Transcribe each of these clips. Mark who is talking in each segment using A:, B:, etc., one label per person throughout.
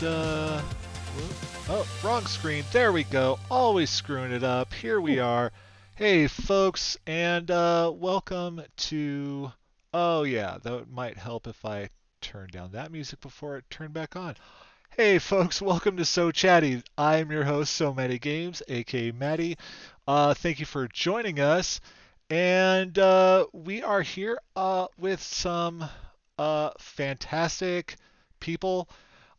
A: oh, wrong screen. There we go. Always screwing it up. Here we are. Hey, folks, and welcome to. Oh, yeah, that might help if I turn down that music before it turned back on. Hey, folks, welcome to So Chatty. I'm your host, So Many Games, aka Matty. Thank you for joining us. And we are here with some fantastic people.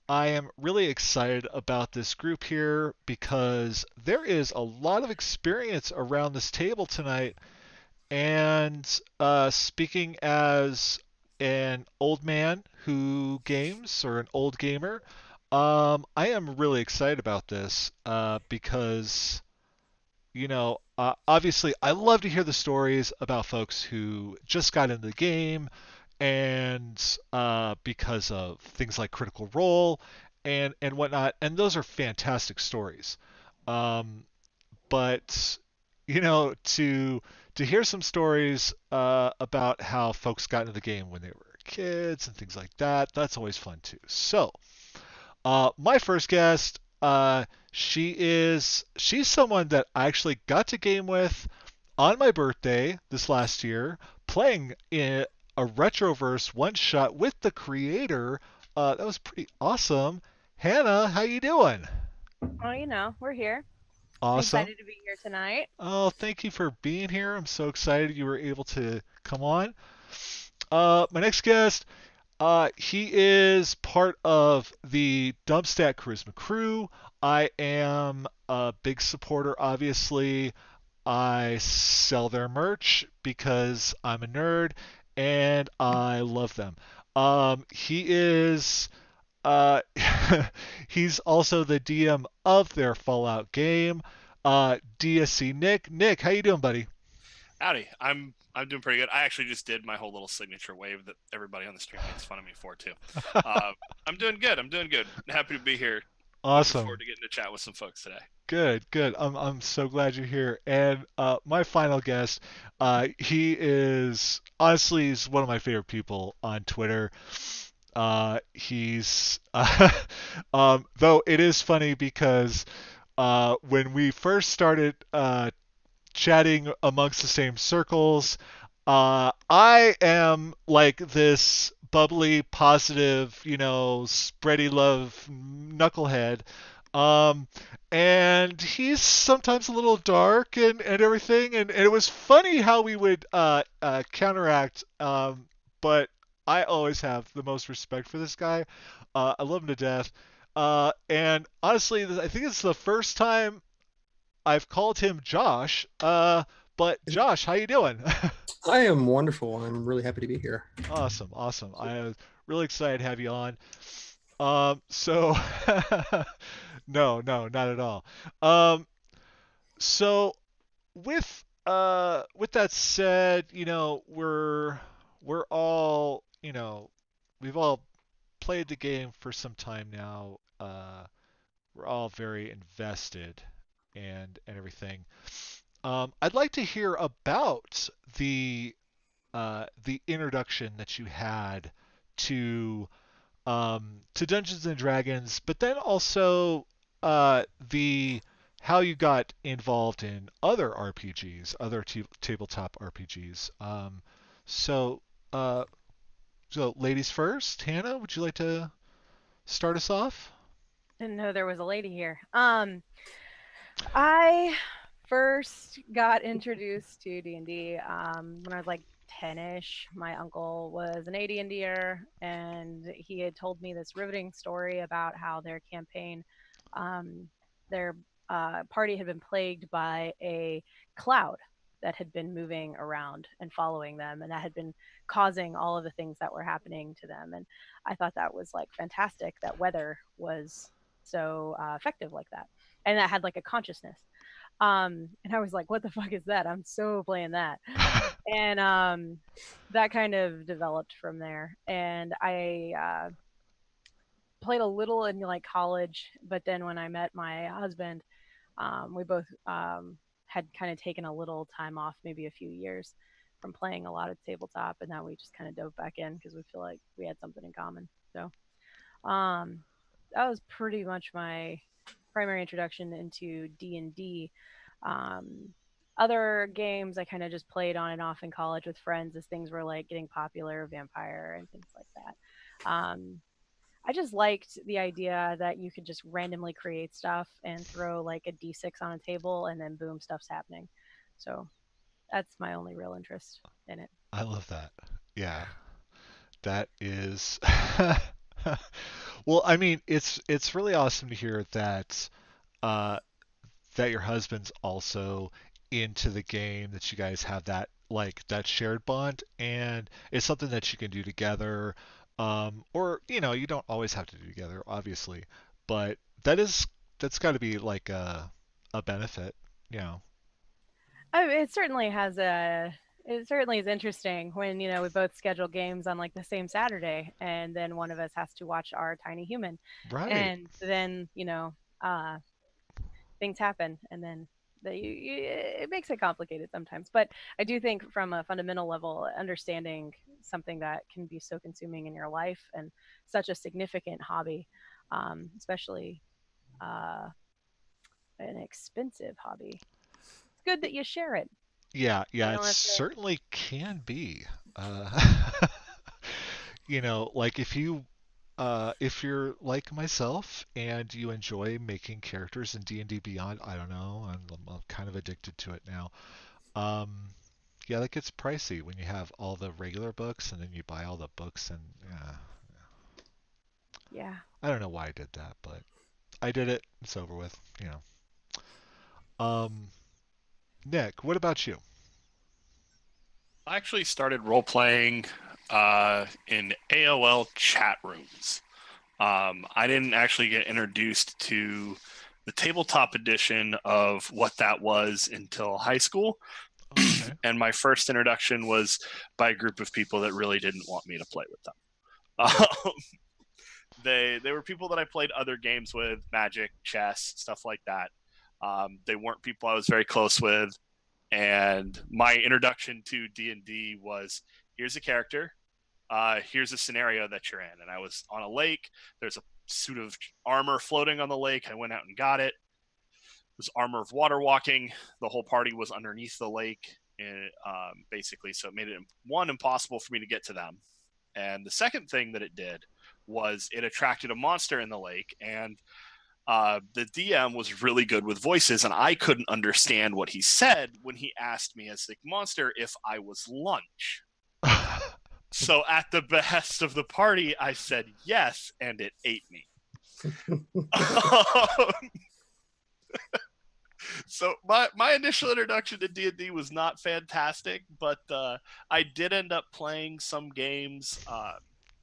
A: I am really excited about this group here because there is a lot of experience around this table tonight. And speaking as an old man who games or an old gamer, I am really excited about this because, obviously I love to hear the stories about folks who just got into the game and because of things like Critical Role and whatnot, and those are fantastic stories. Um, but to hear some stories about how folks got into the game when they were kids and things like that, that's always fun too. So, my first guest, she's someone that I actually got to game with on my birthday this last year, playing in a Retroverse one shot with the creator. That was pretty awesome. Hannah, how you doing?
B: Well, we're here.
A: Awesome.
B: Excited to be here tonight.
A: Oh, thank you for being here. I'm so excited you were able to come on. My next guest, he is part of the Dumpstat Charisma crew. I am a big supporter, obviously. I sell their merch because I'm a nerd and I love them. He is uh, he's also the DM of their Fallout game. DSC Nick. Nick, how you doing, buddy?
C: Howdy, I'm doing pretty good. I actually just did my whole little signature wave that everybody on the stream makes fun of me for too. Uh, I'm doing good. I'm doing good. Happy to be here. Looking forward
A: Awesome.
C: to getting to chat with some folks today.
A: Good, good. I'm so glad you're here. And my final guest, he is honestly he's one of my favorite people on Twitter. He's though it is funny because when we first started chatting amongst the same circles. I am like this bubbly, positive, spready love knucklehead. Um, and he's sometimes a little dark and everything. And it was funny how we would counteract. But I always have the most respect for this guy. I love him to death. And honestly, I think it's the first time I've called him Josh. But Josh, how you doing?
D: I am wonderful. I'm really happy to be here.
A: Awesome, awesome. I am really excited to have you on. So no, not at all. Um, so with that said, we're all we've all played the game for some time now. We're all very invested and everything. I'd like to hear about the introduction that you had to to Dungeons and Dragons, but then also the how you got involved in other RPGs, other tabletop RPGs. So, uh, so ladies first. Hannah, would you like to start us off?
B: Didn't know there was a lady here. I first got introduced to D&D when I was like 10ish. My uncle was an AD&D'er, and he had told me this riveting story about how their campaign, um, their party had been plagued by a cloud that had been moving around and following them, and that had been causing all of the things that were happening to them. And I thought that was like fantastic that weather was so effective like that, and that had like a consciousness. And I was like, what the fuck is that? I'm so playing that. And that kind of developed from there. And I played a little in like college, but then when I met my husband, we both had kind of taken a little time off, maybe a few years from playing a lot of tabletop, and now we just kind of dove back in because we feel like we had something in common. So, um, was pretty much my primary introduction into D&D. Um, Other games I kind of just played on and off in college with friends as things were like getting popular, Vampire and things like that. I just liked the idea that you could just randomly create stuff and throw like a d6 on a table and then boom, stuff's happening. So that's my only real interest in it.
A: I love that. Yeah, that is. Well, I mean, it's really awesome to hear that uh, that your husband's also into the game, that you guys have that like that shared bond, and it's something that you can do together. Or you don't always have to do together, obviously, but that's got to be like a benefit, you know.
B: It certainly has a. It certainly is interesting when we both schedule games on like the same Saturday, and then one of us has to watch our tiny human,
A: Right.
B: and then uh, things happen, and then it makes it complicated sometimes. But I do think from a fundamental level, understanding something that can be so consuming in your life and such a significant hobby, especially uh, an expensive hobby, it's good that you share it.
A: Yeah,
B: You
A: yeah, it
B: don't have to.
A: certainly can be. Uh, like if you're like myself and you enjoy making characters in D&D Beyond, I don't know, I'm kind of addicted to it now. Um, yeah, that gets pricey when you have all the regular books and then you buy all the books and yeah,
B: Yeah.
A: I don't know why I did that, but I did it. It's over with, you know. Um, Nick, what about you?
C: I actually started role playing in AOL chat rooms. I didn't actually get introduced to the tabletop edition of what that was until high school.
A: Okay.
C: And my first introduction was by a group of people that really didn't want me to play with them. They were people that I played other games with, Magic, chess, stuff like that. They weren't people I was very close with, and my introduction to D&D was here's a character, here's a scenario that you're in, and I was on a lake. There's a suit of armor floating on the lake. I went out and got it. It was armor of water walking. The whole party was underneath the lake, and, basically, so it made it one impossible for me to get to them. And the second thing that it did was it attracted a monster in the lake, and the DM was really good with voices, and I couldn't understand what he said when he asked me as the monster if I was lunch. So at the behest of the party, I said yes, and it ate me. So my initial introduction to D&D was not fantastic, but I did end up playing some games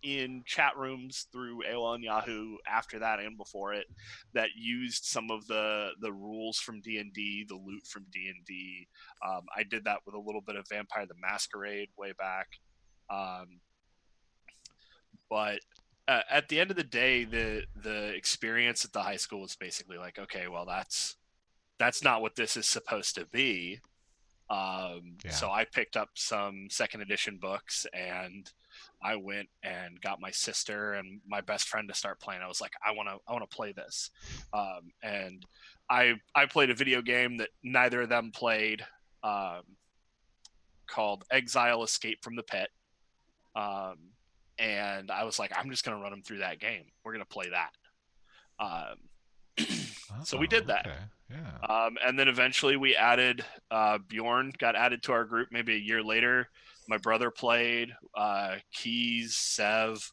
C: in chat rooms through AOL and Yahoo after that and before it that used some of the rules from D&D, the loot from D&D. I did that with a little bit of Vampire the Masquerade way back. But at the end of the day, the experience at the high school was basically like, okay, well, that's not what this is supposed to be.
A: Yeah.
C: So I picked up some second edition books, and I went and got my sister and my best friend to start playing. I was like, I want to play this. And I played a video game that neither of them played, um, called Exile Escape from the Pit. Um, and I was like, I'm just going to run them through that game. We're going to play that. So we
A: Oh,
C: did that.
A: okay. Yeah.
C: And then eventually we added Bjorn got added to our group maybe a year later. My brother played, Keys, Sev,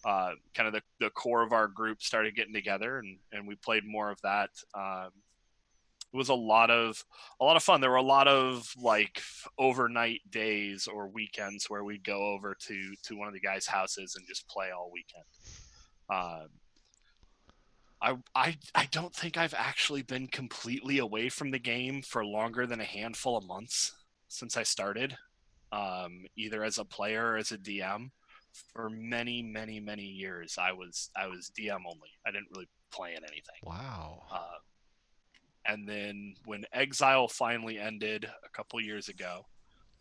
C: kind of the core of our group started getting together, and we played more of that. It was a lot of fun. There were a lot of like overnight days or weekends where we'd go over to one of the guys' houses and just play all weekend. Um, I don't think I've actually been completely away from the game for longer than a handful of months since I started, either as a player or as a DM. For many, many, many years, I was DM only. I didn't really play in anything.
A: Wow.
C: And then when Exile finally ended a couple years ago,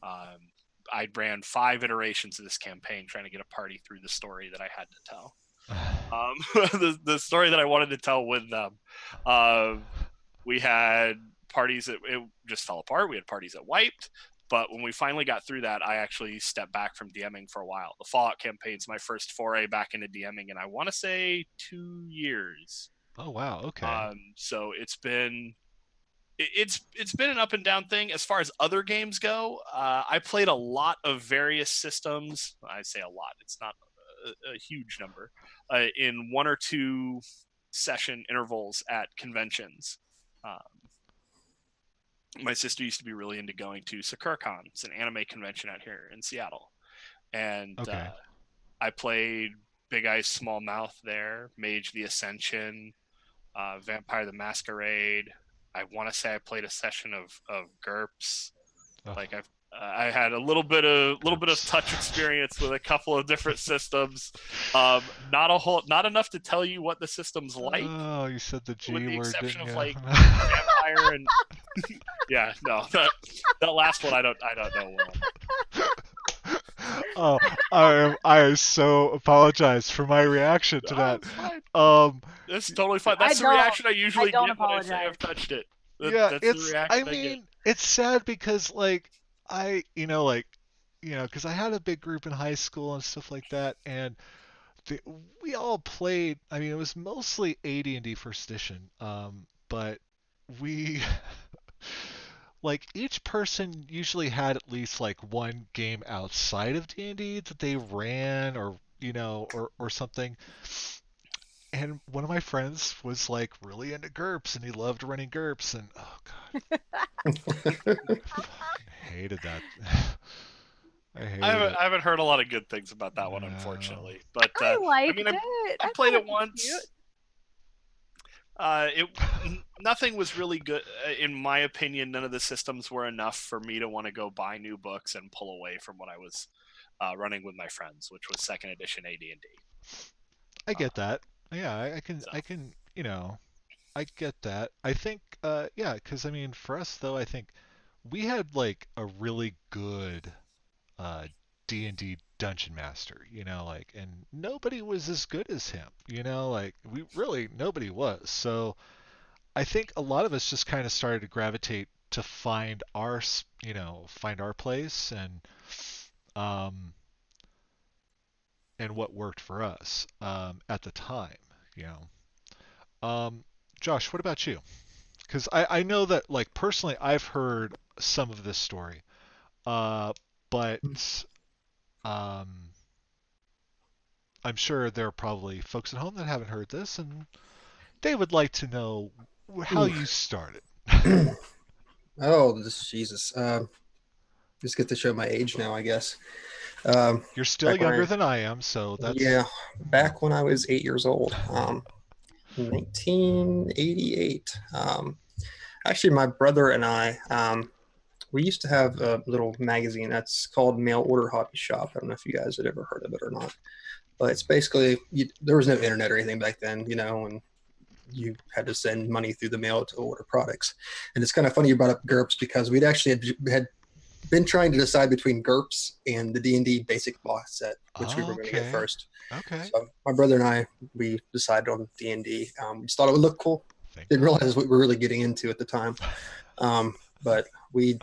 C: I ran 5 iterations of this campaign trying to get a party through the story that I had to tell. The story that I wanted to tell with them, we had parties that it just fell apart. We had parties that wiped. But when we finally got through that, I actually stepped back from DMing for a while. The Fallout campaign's my first foray back into DMing, and I want to say 2 years.
A: Oh wow, okay.
C: So it's been an up and down thing. As far as other games go, I played a lot of various systems. I say a lot; it's not a huge number. In 1 or 2 session intervals at conventions. My sister used to be really into going to SakuraCon. It's an anime convention out here in Seattle. And
A: Okay.
C: I played Big Eyes Small Mouth there, Mage the Ascension, Vampire the Masquerade. I want to say I played a session of GURPS.
A: Oh,
C: Like I had a little bit of
A: GURPS.
C: touch experience with a couple of different systems. Not enough to tell you what the system's like,
A: Oh, you said the G
C: with the
A: word,
C: exception
A: didn't
C: of
A: you?
C: like vampire and yeah, no, that last one I don't know well.
A: Oh, I so apologize for my reaction to that.
C: It's fine.
A: Um,
C: It's totally fine. That's the reaction I usually get when I say I've touched it.
A: yeah,
C: That's the
A: it's. I
C: reaction I get.
A: mean, it's sad because like because I had a big group in high school and stuff like that, and we all played. I mean, it was mostly AD&D First Edition, but we like each person usually had at least like one game outside of D&D that they ran or or something. And one of my friends was like really into GURPS and he loved running GURPS and oh god, I fucking hated that. I hated it.
C: I haven't heard a lot of good things about that one, unfortunately. But
B: I liked
C: mean,
B: it.
C: I played
B: thought
C: it
B: was
C: once.
B: cute.
C: Nothing was really good in my opinion. None of the systems were enough for me to want to go buy new books and pull away from what I was running with my friends, which was second edition AD&D.
A: I get that. Yeah,
C: So.
A: I can, I get that. I think, yeah, because I mean, for us though, I think we had like a really good D&D dungeon master, like, and nobody was as good as him, like nobody was. So I think a lot of us just kind of started to gravitate to find our place um, and what worked for us at the time, you Josh, what about you? Because I know that, like, personally, I've heard some of this story, uh, but um, I'm sure there are probably folks at home that haven't heard this, and they would like to know how
D: Ooh.
A: you started.
D: Oh, this Jesus. Just get to show my age now, I guess.
A: You're still
D: Back when
A: younger
D: I,
A: than I am, so that's
D: yeah, back when I was 8 years old, 1988. Actually, my brother and I, we used to have a little magazine that's called Mail Order Hobby Shop. I don't know if you guys had ever heard of it or not, but it's basically there was no internet or anything back then, and you had to send money through the mail to order products. And it's kind of funny you brought up GURPS because we'd actually had been trying to decide between GURPS and the D&D basic box set, which we were going to get
A: okay.
D: first.
A: Okay.
D: So my brother and I, we decided on D&D. We just thought it would look cool.
A: Thank
D: Didn't
A: God.
D: realize what we were really getting into at the time. But we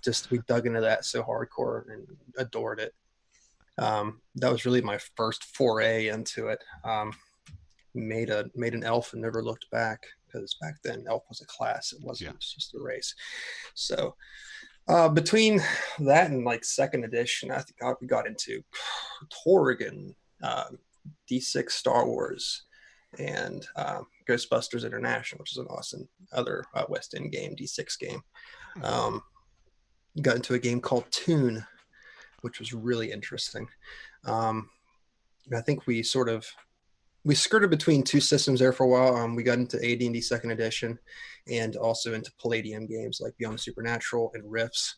D: dug into that so hardcore and adored it. That was really my first foray into it. Made an elf and never looked back because back then elf was a class. It wasn't
A: Yeah.
D: just a race. So between that and like second edition, I think we got into Torrigan, D6 Star Wars, and Ghostbusters International, which is an awesome other West End game, D6 game. Got into a game called Toon, which was really interesting. I think we skirted between two systems there for a while. We got into AD&D second edition and also into Palladium games like Beyond Supernatural and Rifts,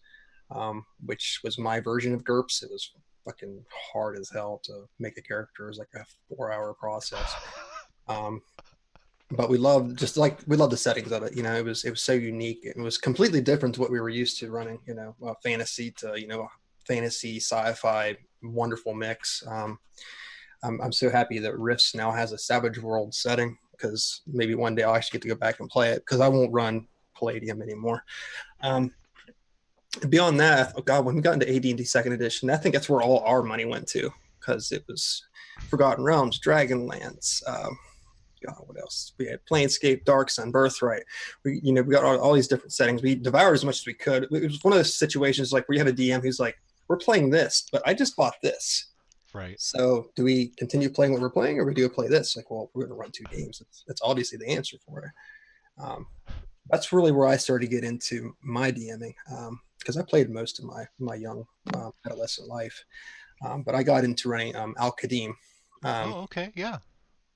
D: which was my version of GURPS. It was fucking hard as hell to make a character. It was like a 4-hour process. But we loved the settings of it. It was so unique. It was completely different to what we were used to running. Fantasy to fantasy sci-fi, wonderful mix. I'm so happy that Rifts now has a Savage World setting, because maybe one day I'll actually get to go back and play it, because I won't run Palladium anymore. Um, Beyond that, oh God, when we got into AD&D Second Edition, I think that's where all our money went to, because it was Forgotten Realms, Dragonlance. God, what else? We had Planescape, Dark Sun, Birthright. We got all these different settings. We devoured as much as we could. It was one of those situations like where you have a DM who's like, "We're playing this, but I just bought this.
A: Right.
D: So do we continue playing what we're playing, or we do play this?" Like, well, we're going to run 2 games. That's obviously the answer for it. That's really where I started to get into my DMing, because I played most of my young adolescent life. But I got into running Al Qadim,
A: Oh, okay. Yeah.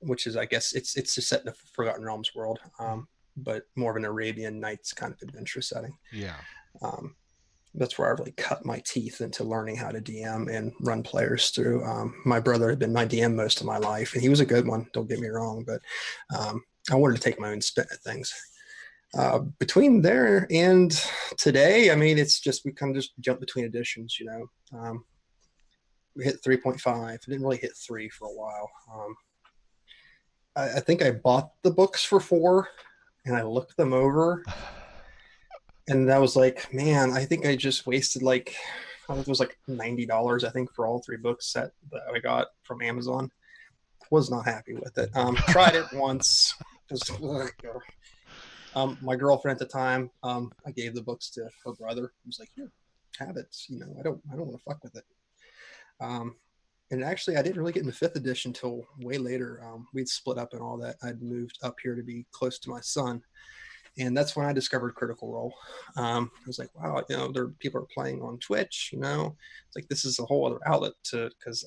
D: which is, I guess, it's just set in a Forgotten Realms world, but more of an Arabian Nights kind of adventure setting.
A: Yeah.
D: That's where I really cut my teeth into learning how to DM and run players through. My brother had been my DM most of my life, and he was a good one, don't get me wrong, but I wanted to take my own spin at things. Between there and today, I mean, it's just, we kind of just jump between editions, we hit 3.5, didn't really hit 3 for a while. I think I bought the books for 4, and I looked them over, and I was like, man, I think I just wasted like, it was like $90, I think, for all 3 books set that I got from Amazon. Was not happy with it. Tried it once. Just, my girlfriend at the time, I gave the books to her brother. He was like, "Here, have it. I don't want to fuck with it." And actually, I didn't really get into 5th edition until way later. We'd split up and all that. I'd moved up here to be close to my son, and that's when I discovered Critical Role. I was like, wow, there people are playing on Twitch. It's like, this is a whole other outlet to, because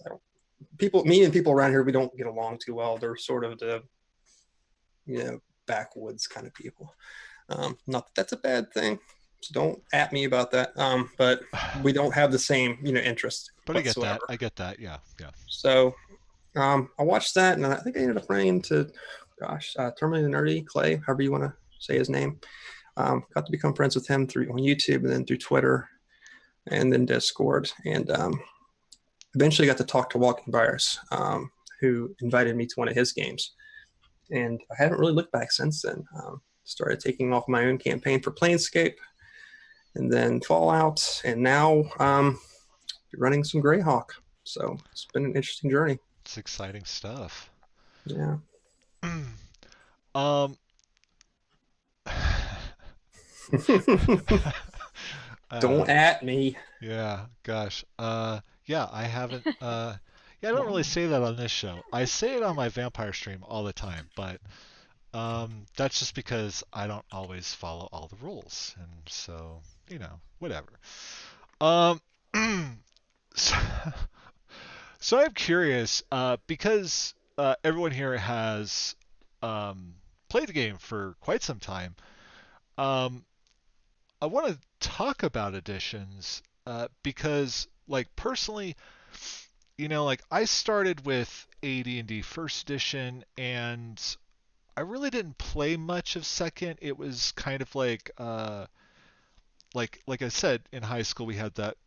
D: me and people around here, we don't get along too well. They're sort of the backwoods kind of people. Not that that's a bad thing, so don't at me about that. But we don't have the same interests.
A: But
D: whatsoever.
A: I get that. Yeah. Yeah.
D: So I watched that, and I think I ended up running into, Terminally Nerdy Clay, however you want to say his name. Got to become friends with him on YouTube, and then through Twitter, and then Discord, and eventually got to talk to Walking Virus, who invited me to one of his games, and I haven't really looked back since then. Started taking off my own campaign for Planescape, and then Fallout, and now running some Greyhawk. So it's been an interesting journey.
A: It's exciting stuff.
D: Yeah. Don't at me.
A: Yeah, gosh. Yeah, I haven't yeah, I don't really say that on this show. I say it on my vampire stream all the time, but that's just because I don't always follow all the rules, and so, whatever. Um so, so I'm curious, because everyone here has played the game for quite some time. Um I want to talk about editions, because, like, personally, like, I started with AD&D First Edition, and I really didn't play much of Second. It was kind of like I said, in high school we had that,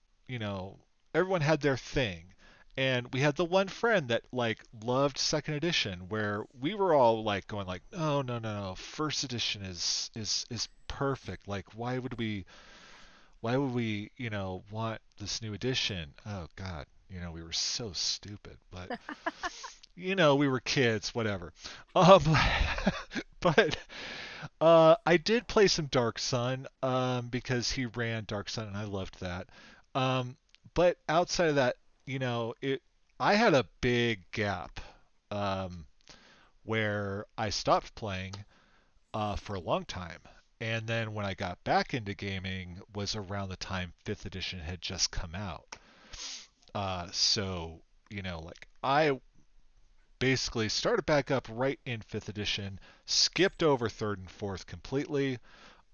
A: everyone had their thing. And we had the one friend that, like, loved Second Edition, where we were all like going like, no, no, no, no, First Edition is perfect. Like, why would we want this new edition? Oh God, we were so stupid, but we were kids, whatever. Um, but I did play some Dark Sun, because he ran Dark Sun and I loved that. But outside of that, I had a big gap, um, where I stopped playing for a long time. And then when I got back into gaming was around the time 5th edition had just come out. So, like, I basically started back up right in 5th edition, skipped over 3rd and 4th completely.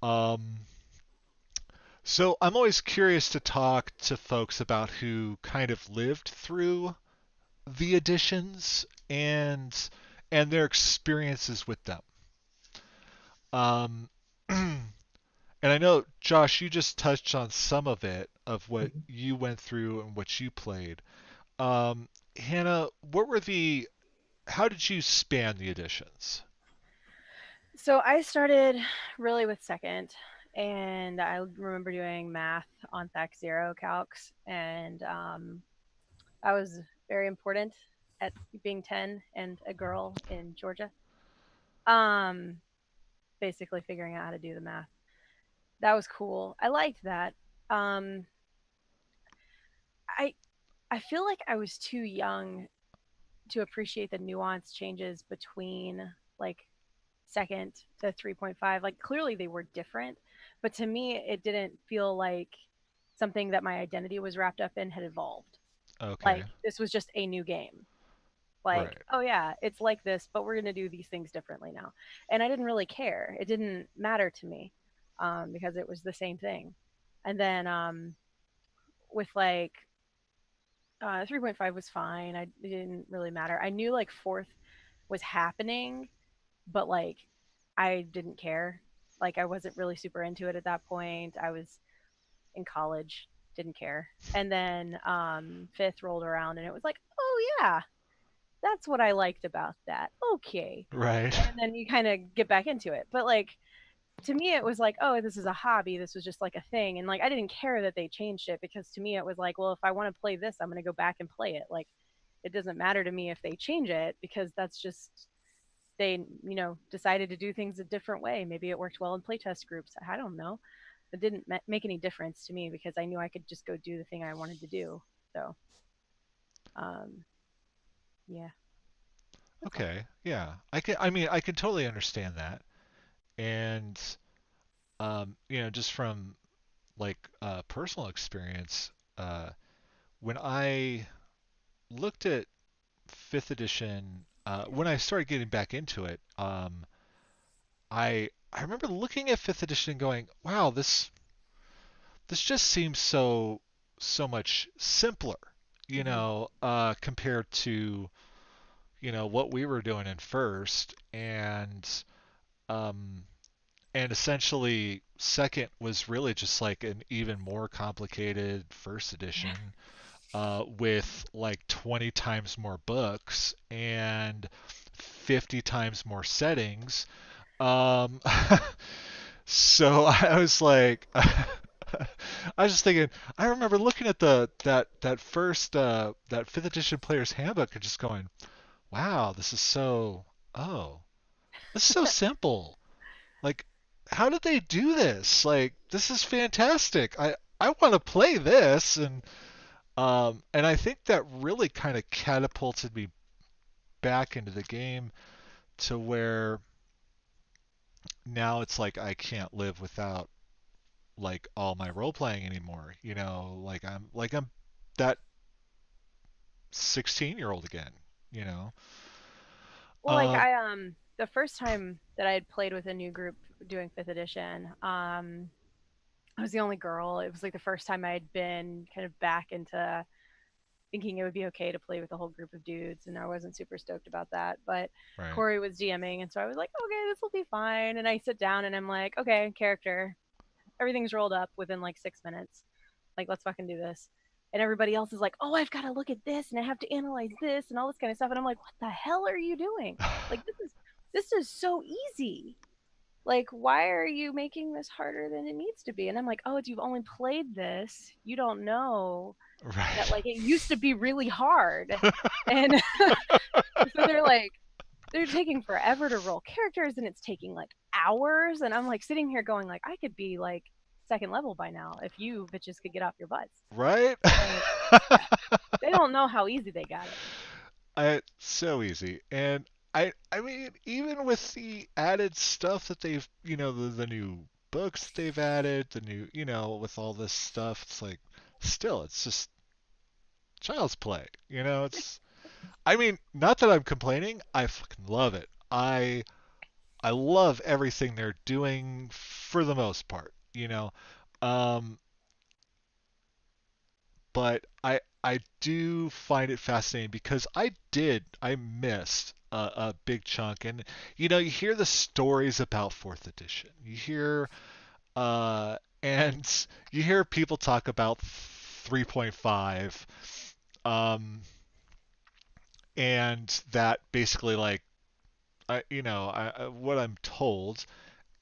A: Um, so I'm always curious to talk to folks about who kind of lived through the editions and their experiences with them. Um, And I know, Josh, you just touched on some of it, of what you went through and what you played. Hannah, how did you span the editions?
B: So I started really with second, and I remember doing math on Thac Zero calcs, and I was very important at being 10 and a girl in Georgia. Um, Basically figuring out how to do the math. That was cool. I liked that. Um, I I feel like I was too young to appreciate the nuance changes between like second to 3.5. Like clearly they were different, but to me it didn't feel like something that my identity was wrapped up in had evolved.
A: Okay.
B: Like this was just a new game. Like,
A: Right.
B: oh yeah, it's like this, but we're gonna do these things differently now. And I didn't really care. It didn't matter to me, because it was the same thing. And then with like 3.5 was fine. It didn't really matter. I knew like fourth was happening, but like I didn't care. Like I wasn't really super into it at that point. I was in college, didn't care. And then fifth rolled around and it was like, oh yeah, that's what I liked about that. Okay.
A: Right.
B: And then you kind of get back into it. But like to me it was like, oh, this is a hobby. This was just like a thing. And like I didn't care that they changed it because to me it was like, well, if I want to play this, I'm going to go back and play it. Like it doesn't matter to me if they change it because that's just they, decided to do things a different way. Maybe it worked well in playtest groups. I don't know. It didn't make any difference to me because I knew I could just go do the thing I wanted to do. So, um, yeah, that's all.
A: Okay. Yeah. I can totally understand that. And just from like personal experience, when I looked at fifth edition, when I started getting back into it, I remember looking at fifth edition and going, "Wow, this just seems so much simpler,"
B: Mm-hmm.
A: compared to what we were doing in first, um, and essentially second was really just like an even more complicated first
B: Yeah.
A: edition, with like 20 times more books and 50 times more settings. Um, so I was like, I was just thinking. I remember looking at that first that fifth edition player's handbook and just going, "Wow, oh, this is so simple. Like, how did they do this? Like, this is fantastic. I want to play this." And I think that really kind of catapulted me back into the game to where now it's like I can't live without like all my role playing anymore. Like I'm that 16-year-old again. You know.
B: Well, like
A: Um.
B: the first time that I had played with a new group doing fifth edition, I was the only girl. It was like the first time I had been kind of back into thinking it would be okay to play with a whole group of dudes, and I wasn't super stoked about that. But
A: Right.
B: Corey was DMing, and so I was like, okay, this will be fine. And I sit down and I'm like, okay, character, everything's rolled up within like 6 minutes. Like, let's fucking do this. And everybody else is like, oh, I've got to look at this and I have to analyze this and all this kind of stuff. And I'm like, what the hell are you doing? Like, this is so easy. Like, why are you making this harder than it needs to be? And I'm like, oh, you've only played this. You don't know that
A: Right.
B: like it used to be really hard. And so they're taking forever to roll characters and it's taking like hours. And I'm like sitting here going like I could be like second level by now if you bitches could get off your butts.
A: Right.
B: But they don't know how easy they got it.
A: So easy. And I mean, even with the added stuff that they've, the new books they've added, the new, with all this stuff, it's like, still, it's just child's play. I mean, not that I'm complaining. I fucking love it. I love everything they're doing for the most part. Um, but I do find it fascinating because I missed a big chunk, and you hear the stories about fourth edition. And you hear people talk about 3.5, um, and that basically like what I'm told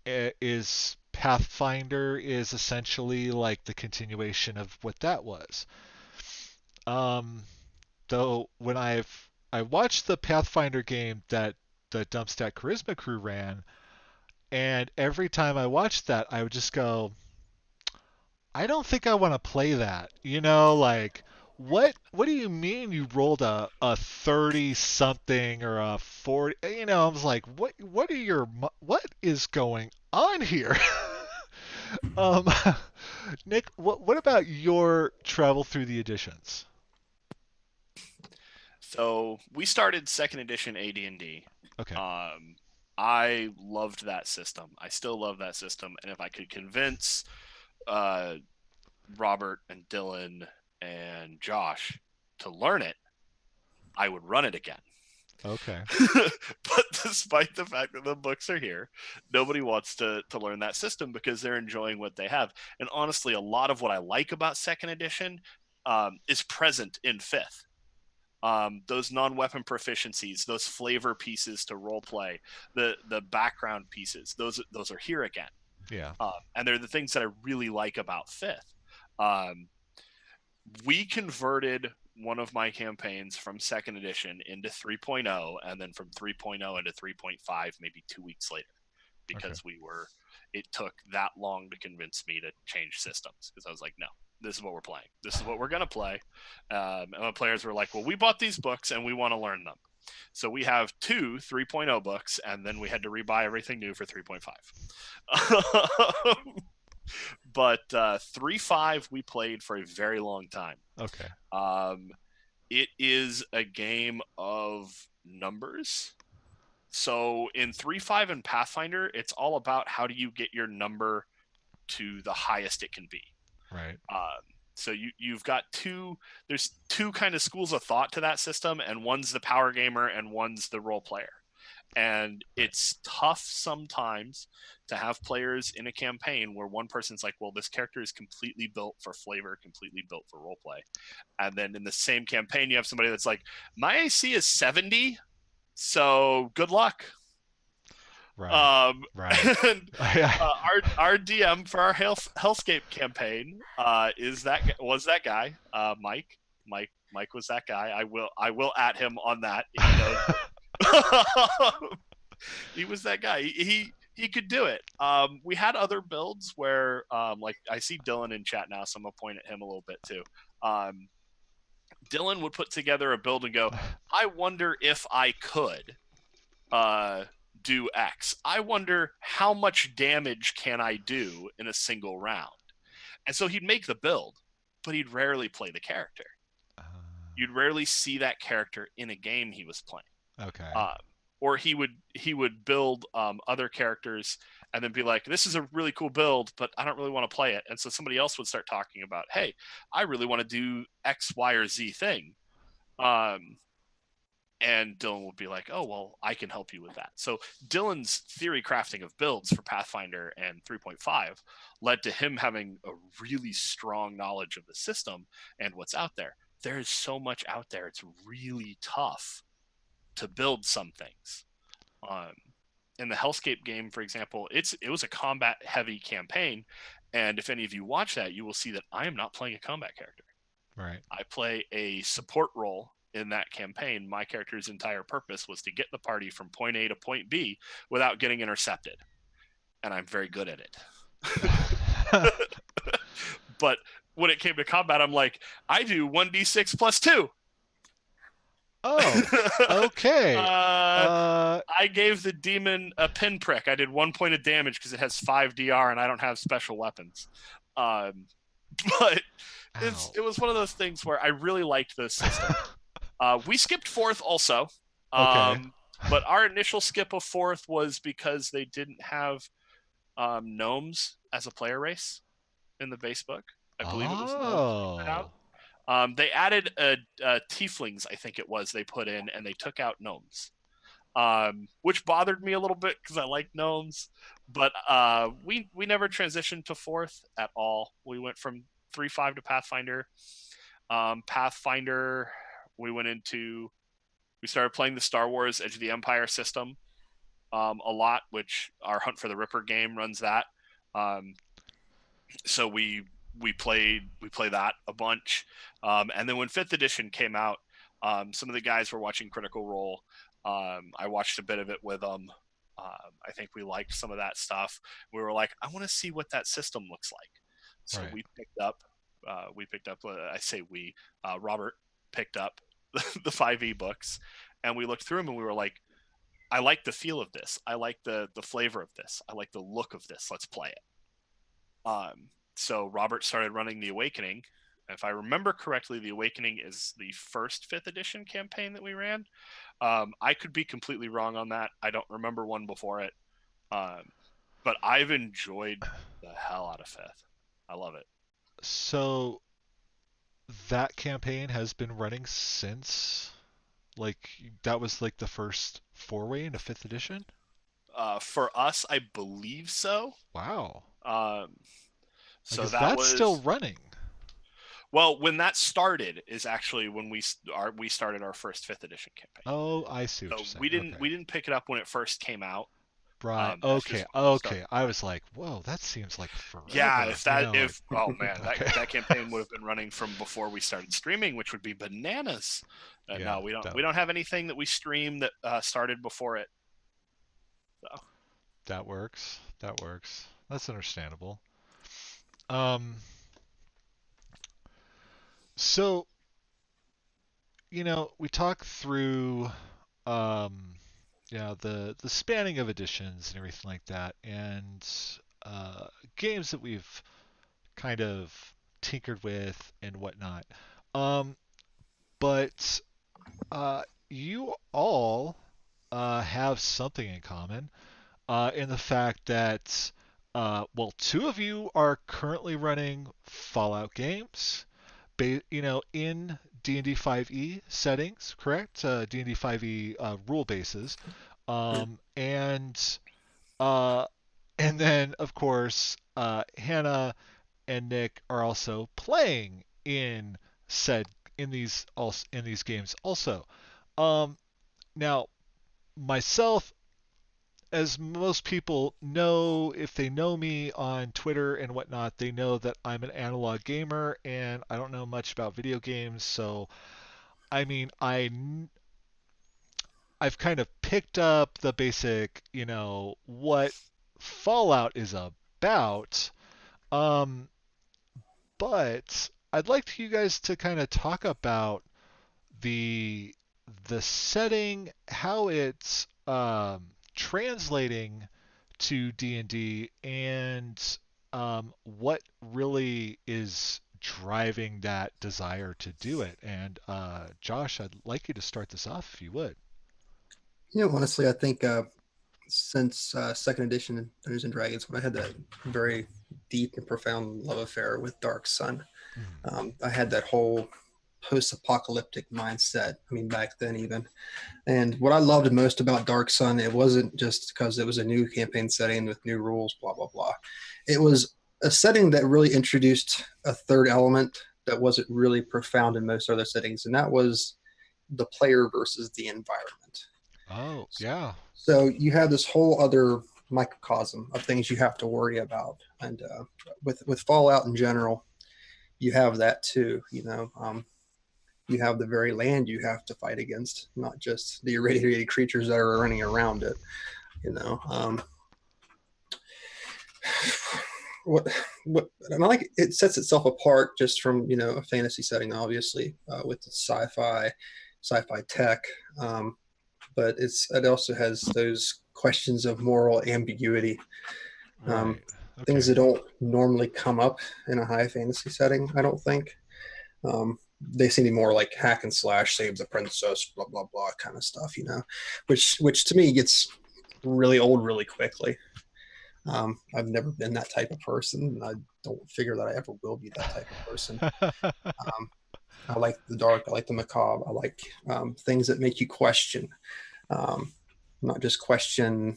A: is Pathfinder is essentially like the continuation of what that was. Um, though when I watched the Pathfinder game that the Dumpstat Charisma crew ran, and every time I watched that, I would just go, I don't think I want to play that. Like what do you mean you rolled a 30 something or a 40? I was like, what is going on here? um Nick, what about your travel through the editions?
C: So we started second edition AD&D.
A: Okay.
C: I loved that system. I still love that system. And if I could convince uh, Robert and Dylan and Josh to learn it, I would run it again.
A: Okay.
C: But despite the fact that the books are here, nobody wants to learn that system because they're enjoying what they have. And honestly, a lot of what I like about second edition is present in fifth. Those non-weapon proficiencies, those flavor pieces to role play, the background pieces, those are here again.
A: Yeah.
C: And they're the things that I really like about fifth. We converted one of my campaigns from second edition into 3.0 and then from 3.0 into 3.5 maybe 2 weeks later because it took that long to convince me to change systems because I was like, no, this is what we're playing. This is what we're going to play. And the players were like, well, we bought these books and we want to learn them. So we have 2 3.0 books, and then we had to rebuy everything new for 3.5. But 3.5 we played for a very long time.
A: Okay.
C: It is a game of numbers. So in 3.5 and Pathfinder, it's all about how do you get your number to the highest it can be.
A: Right.
C: So you've got there's 2 kind of schools of thought to that system, and one's the power gamer and one's the role player. And it's tough sometimes to have players in a campaign where one person's like, well, this character is completely built for flavor, completely built for roleplay. And then in the same campaign, you have somebody that's like, my AC is 70, so good luck.
A: Right. Right.
C: And our DM for our Hellscape campaign was that guy, Mike. Mike was that guy. I will at him on that. He was that guy. He could do it. We had other builds where, like I see Dylan in chat now, so I'm gonna point at him a little bit too. Dylan would put together a build and go, I wonder if I could do X. I wonder how much damage can I do in a single round. And so he'd make the build, but he'd rarely play the character. You'd rarely see that character in a game he was playing.
A: Okay.
C: Or he would build other characters and then be like, this is a really cool build, but I don't really want to play it. And so somebody else would start talking about, hey, I really want to do X, Y, or Z thing. And Dylan would be like, oh, well, I can help you with that. So Dylan's theory crafting of builds for Pathfinder and 3.5 led to him having a really strong knowledge of the system and what's out there. There is so much out there. It's really tough to build some things. In the Hellscape game, for example, it was a combat-heavy campaign, and if any of you watch that, you will see that I am not playing a combat character.
A: Right.
C: I play a support role in that campaign. My character's entire purpose was to get the party from point A to point B without getting intercepted, and I'm very good at it. But when it came to combat, I'm like, I do 1d6 plus 2.
A: Oh, okay.
C: I gave the demon a pinprick. I did 1 point of damage because it has 5 DR and I don't have special weapons. But it was one of those things where I really liked this system. We skipped 4th also.
A: Okay.
C: But our initial skip of 4th was because they didn't have gnomes as a player race in the base book. I believe it was gnomes out. They added tieflings, I think it was, they put in, and they took out gnomes, which bothered me a little bit because I like gnomes. But we never transitioned to 4th at all. We went from 3.5 to Pathfinder. Pathfinder, we started playing the Star Wars Edge of the Empire system a lot, which our Hunt for the Ripper game runs that. So we play that a bunch. And then when 5th edition came out, some of the guys were watching Critical Role. I watched a bit of it with them. I think we liked some of that stuff. We were like, I want to see what that system looks like. So
A: Right.
C: we picked up. I say we. Robert picked up the 5e books, and we looked through them, and we were like, I like the feel of this. I like the flavor of this. I like the look of this. Let's play it. So Robert started running the Awakening. If I remember correctly, the Awakening is the first 5th edition campaign that we ran. I could be completely wrong on that. I don't remember one before it. But I've enjoyed the hell out of 5th. I love it.
A: So that campaign has been running since, like, that was like the first foray into 5th edition?
C: For us, I believe so.
A: Wow.
C: So
A: Because
C: that
A: that's
C: was
A: still running.
C: Well, when that started is actually when we started our first 5th edition campaign.
A: Oh, I see what
C: So
A: you're saying.
C: we didn't pick it up when it first came out.
A: Right.
C: That's just
A: Okay.
C: when we
A: Okay.
C: started.
A: I was like, whoa, that seems like forever.
C: Yeah, oh man,
A: Okay.
C: that campaign would have been running from before we started streaming, which would be bananas.
A: Yeah,
C: No, we don't have anything that we stream that started before it. So
A: That works. That works. That's understandable. Um. So, we talk through, um, the spanning of editions and everything like that, and games that we've kind of tinkered with and whatnot. Um, but you all have something in common in the fact that, well, two of you are currently running Fallout games, in D&D 5e settings, correct? D&D 5e rule bases, and uh, and then of course Hannah and Nick are also playing said in these games also. Um, Now, myself, as most people know, if they know me on Twitter and whatnot, they know that I'm an analog gamer and I don't know much about video games. So, I mean, I've kind of picked up the basic, what Fallout is about. Um, but I'd like you guys to kind of talk about the the setting, how it's translating to D&D, and what really is driving that desire to do it. And Josh, I'd like you to start this off if you would.
D: Honestly, I think since second edition Dungeons and Dragons, when I had that very deep and profound love affair with Dark Sun, I had that whole post-apocalyptic mindset. I mean, back then even. And what I loved most about Dark Sun, it wasn't just because it was a new campaign setting with new rules, blah blah blah. It was a setting that really introduced a third element that wasn't really profound in most other settings, and that was the player versus the environment.
A: Oh, yeah.
D: So you have this whole other microcosm of things you have to worry about, and with Fallout in general, you have that too. You have the very land you have to fight against, not just the irradiated creatures that are running around it. What and I like it sets itself apart just from a fantasy setting, obviously, with the sci-fi tech, but it also has those questions of moral ambiguity,
A: Right.
D: things
A: Okay.
D: that don't normally come up in a high fantasy setting, I don't think. They seem to be more like hack and slash, save the princess, blah blah blah kind of stuff, which to me gets really old really quickly. I've never been that type of person, and I don't figure that I ever will be that type of person. I like the dark, I like the macabre, I like things that make you question, not just question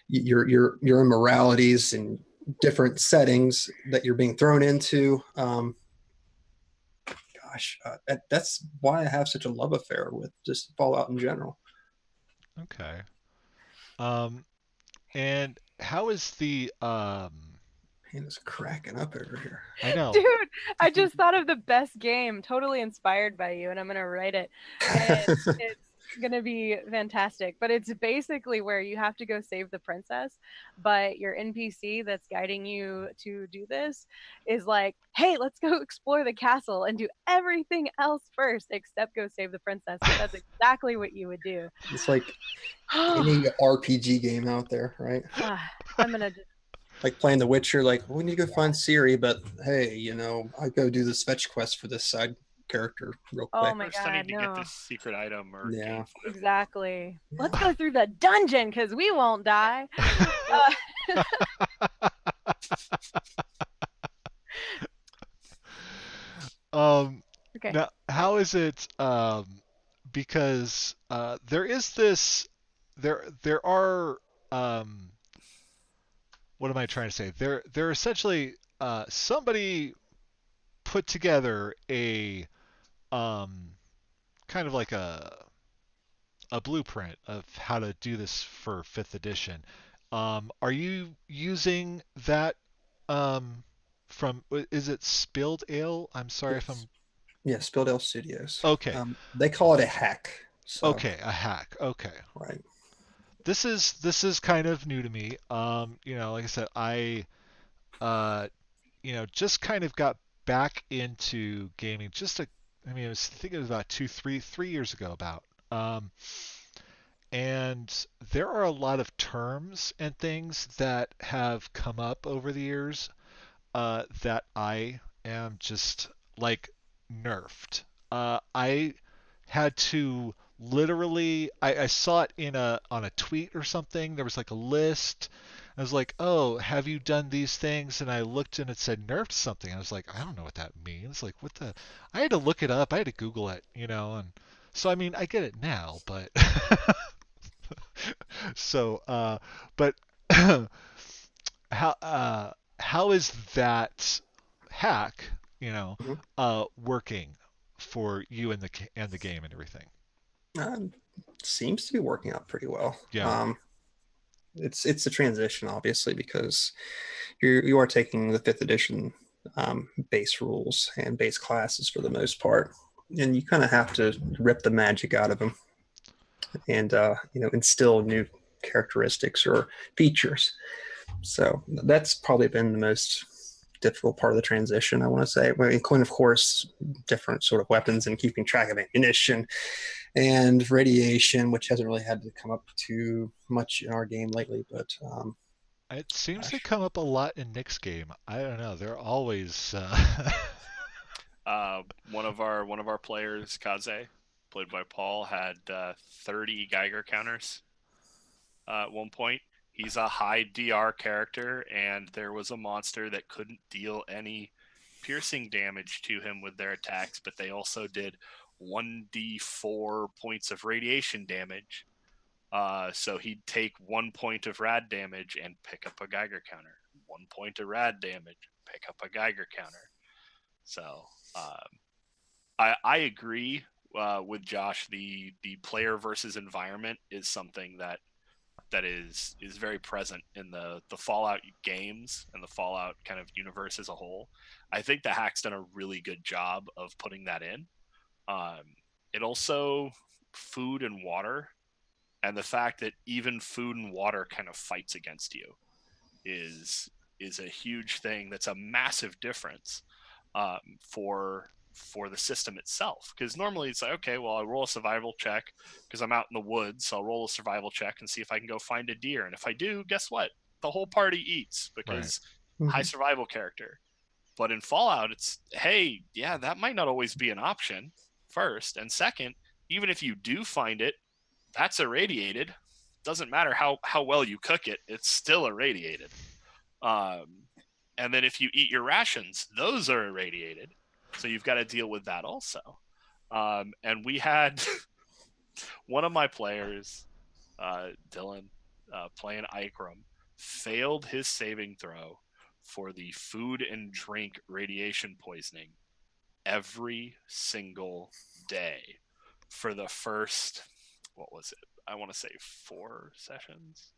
D: your immoralities and different settings that you're being thrown into. gosh, that's why I have such a love affair with just Fallout in general.
A: Okay. Um, and how is the
D: Man, it's cracking up over here.
A: I know.
B: Dude, I just thought of the best game, totally inspired by you, and I'm gonna write it. And it's gonna be fantastic. But it's basically where you have to go save the princess, but your NPC that's guiding you to do this is like, hey, let's go explore the castle and do everything else first except go save the princess. So that's exactly what you would do.
D: It's like any RPG game out there, right?
B: I'm gonna just
D: Like playing The Witcher, like we need to go find Ciri, but hey, I go do this fetch quest for this side character real
B: oh
D: quick.
B: my
C: First, I need
B: god,
C: to get
B: no.
C: this secret item or
D: Yeah.
C: gain 5
B: Exactly. Let's
D: Yeah.
B: go through the dungeon because we won't die. Okay.
A: Now how is it because there is this there are um what am I trying to say? They're essentially somebody put together a um kind of like a blueprint of how to do this for fifth edition. Are you using that from is it Spilled Ale? I'm sorry if
D: Yes.
A: I'm
D: Yeah, Spilled Ale Studios.
A: okay.
D: They call it a hack. So,
A: Okay, a hack. Okay.
D: right.
A: This is kind of new to me. Like I said, I just kind of got back into gaming I mean, I think it was about 3 years ago about. Um, and there are a lot of terms and things that have come up over the years that I am just like nerfed. I had to literally I saw it on a tweet or something. There was like a list. I was like, "Oh, have you done these things?" And I looked and it said nerfed something. I was like, "I don't know what that means." Like, what the? I had to look it up. I had to Google it, and so I mean, I get it now, but so but how how is that hack,
D: Mhm.
A: working for you and the game and everything?
D: Um, Seems to be working out pretty well.
A: Yeah,
D: It's a transition, obviously, because you are taking the fifth edition base rules and base classes for the most part, and you kind of have to rip the magic out of them and instill new characteristics or features. So that's probably been the most difficult part of the transition, I want to say. Well, including, of course, different sort of weapons and keeping track of ammunition and radiation, which hasn't really had to come up too much in our game lately. But
A: it seems to
D: gosh,
A: come up a lot in Nick's game. I don't know. They're always
C: one of our players, Kaze, played by Paul, had 30 Geiger counters at one point. He's a high DR character, and there was a monster that couldn't deal any piercing damage to him with their attacks, but they also did 1d4 points of radiation damage. So he'd take 1 point of rad damage and pick up a Geiger counter. 1 point of rad damage, pick up a Geiger counter. So I agree with Josh. The player versus environment is something that is very present in the Fallout games and the Fallout kind of universe as a whole. I think the hack's done a really good job of putting that in. It also food and water, and the fact that even food and water kind of fights against you is is a huge thing. That's a massive difference for the system itself. Because normally it's like, okay, well, I roll a survival check because I'm out in the woods. So I'll roll a survival check and see if I can go find a deer. And if I do, guess what? The whole party eats
A: right.
C: because high
D: mhm.
C: survival character. But in Fallout, it's, hey, yeah, that might not always be an option, first. And second, even if you do find it, that's irradiated. Doesn't matter how well you cook it, it's still irradiated. Um, and then if you eat your rations, those are irradiated. So you've got to deal with that also. And we had one of my players, Dylan, playing Ikram, failed his saving throw for the food and drink radiation poisoning every single day for the first, what was it? I want to say 4 sessions.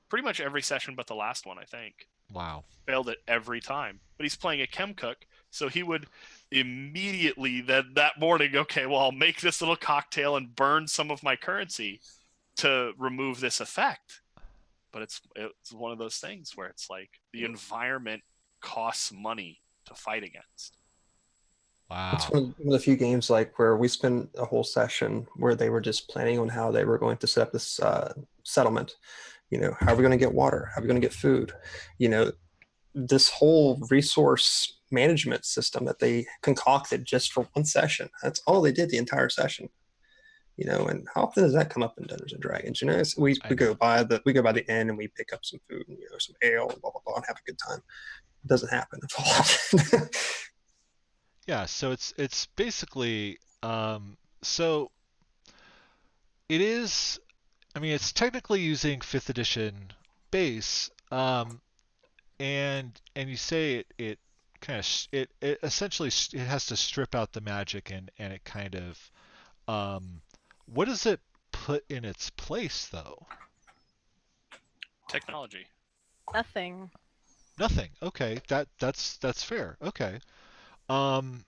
C: Pretty much every session but the last one, I think.
A: Wow.
C: Failed it every time. But he's playing a chem cook, so he would immediately that morning, okay, well, I'll make this little cocktail and burn some of my currency to remove this effect. But it's one of those things where it's like the environment costs money to fight against.
D: It's
A: Wow.
D: one of the few games like where we spent a whole session where they were just planning on how they were going to set up this settlement. How are we going to get water? How are we going to get food? This whole resource management system that they concocted just for one session. That's all they did the entire session. And how often does that come up in Dungeons and Dragons? We go by the inn and we pick up some food and some ale and blah blah blah and have a good time. It doesn't happen often.
A: Yeah, so it's basically so it is. I mean, it's technically using fifth edition base, and you say it kind of it essentially it has to strip out the magic and it kind of what does it put in its place though?
C: Technology.
B: Nothing.
A: Nothing. Okay, that's fair. Okay. Um.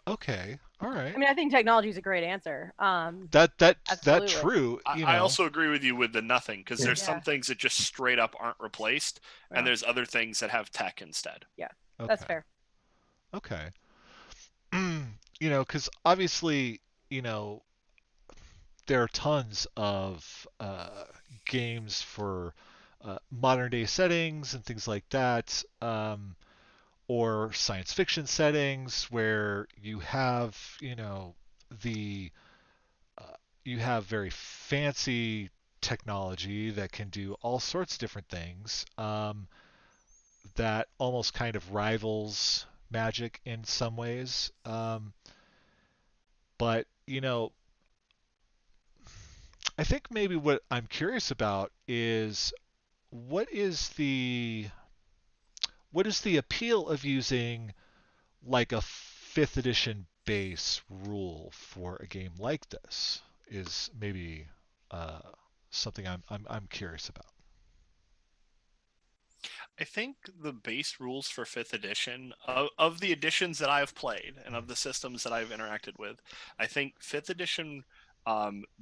A: Okay. All right.
B: I mean, I think technology is a great answer.
A: That
B: Absolutely.
A: true.
C: I also agree with you with the nothing, because there's
B: Yeah.
C: some things that just straight up aren't replaced,
B: Yeah.
C: and there's other things that have tech instead.
B: That's fair.
A: Okay. Because obviously, you know, there are tons of games for modern day settings and things like that, or science fiction settings where you have, the you have very fancy technology that can do all sorts of different things, that almost kind of rivals magic in some ways. But I think maybe what I'm curious about is what is the what is the appeal of using like a fifth edition base rule for a game like this is maybe uh, something I'm curious about.
C: I think the base rules for 5th edition, of the editions that I've played and of the systems that I've interacted with, I think 5th edition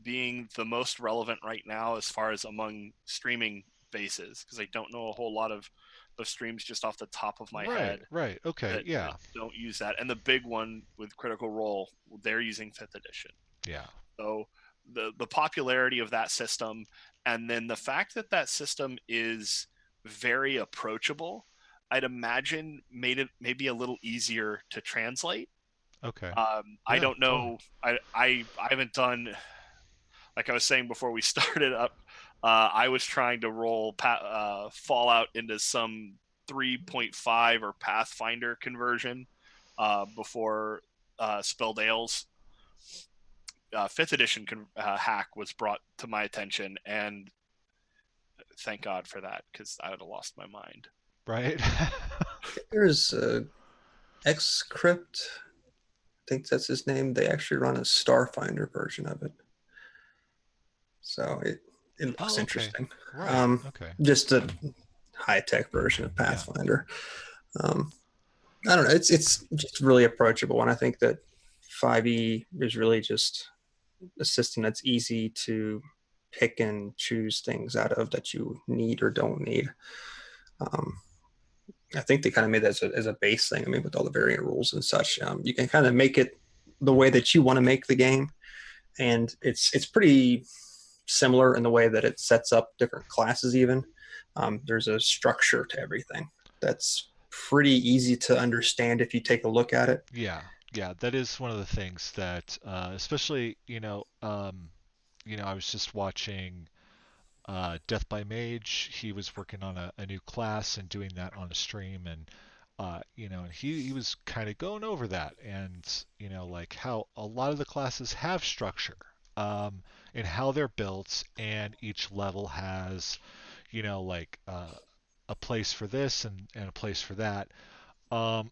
C: being the most relevant right now as far as among streaming bases, because I don't know a whole lot of streams just off the top of my head
A: Right. Okay.
C: that don't use that. And the big one with Critical Role, they're using 5th edition.
A: Yeah.
C: So the popularity of that system, and then the fact that that system is very approachable, I'd imagine made it maybe a little easier to translate.
A: Okay.
C: I don't know. I haven't done, like I was saying before we started up. I was trying to roll Fallout into some 3.5 or Pathfinder conversion before Spelled Ales 5th edition hack was brought to my attention, and thank God for that, because I would have lost my mind.
A: Right.
D: There's Xcrypt, I think that's his name. They actually run a Starfinder version of it, so it looks
A: okay.
D: interesting.
A: Right. Okay.
D: Just a high-tech version of Pathfinder. I don't know. It's just really approachable, and I think that 5e is really just a system that's easy to pick and choose things out of that you need or don't need. I think they kind of made that as a base thing. I mean, with all the variant rules and such, you can kind of make it the way that you want to make the game, and it's pretty similar in the way that it sets up different classes. Even there's a structure to everything that's pretty easy to understand if you take a look at it.
A: Yeah. That is one of the things that, especially, I was just watching Death by Mage. He was working on a new class and doing that on a stream, and and he was kind of going over that, and like how a lot of the classes have structure, and how they're built, and each level has, like a place for this and a place for that. Um,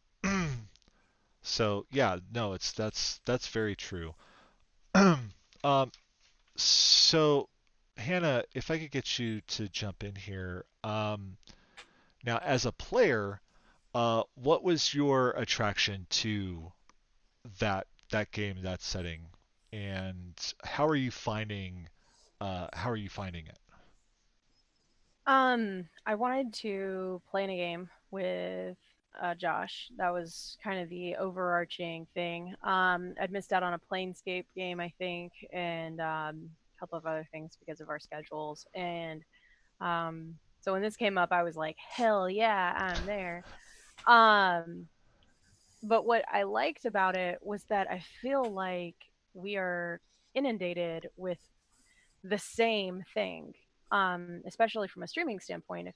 A: So yeah, no, that's very true. um, so Hannah, if I could get you to jump in here, now as a player, what was your attraction to that game, that setting, and how are you finding it?
B: I wanted to play in a game with Josh. That was kind of the overarching thing. I'd missed out on a Planescape game, I think, and a couple of other things because of our schedules. And so when this came up, I was like, hell yeah, I'm there. Um, but what I liked about it was that I feel like we are inundated with the same thing, especially from a streaming standpoint. If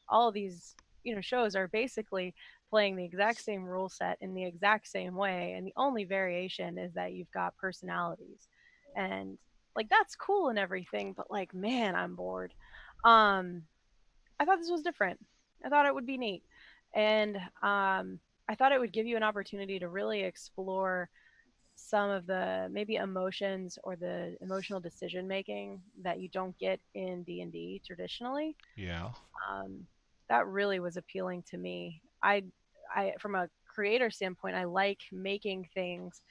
B: all of these shows are basically playing the exact same rule set in the exact same way, and the only variation is that you've got personalities, and like that's cool and everything, but like man, I'm bored. um I thought this was different. I thought it would be neat, and I thought it would give you an opportunity to really explore some of the maybe emotions or the emotional decision making that you don't get in D&D traditionally.
A: Yeah,
B: um, that really was appealing to me. I, from a creator standpoint, I like making things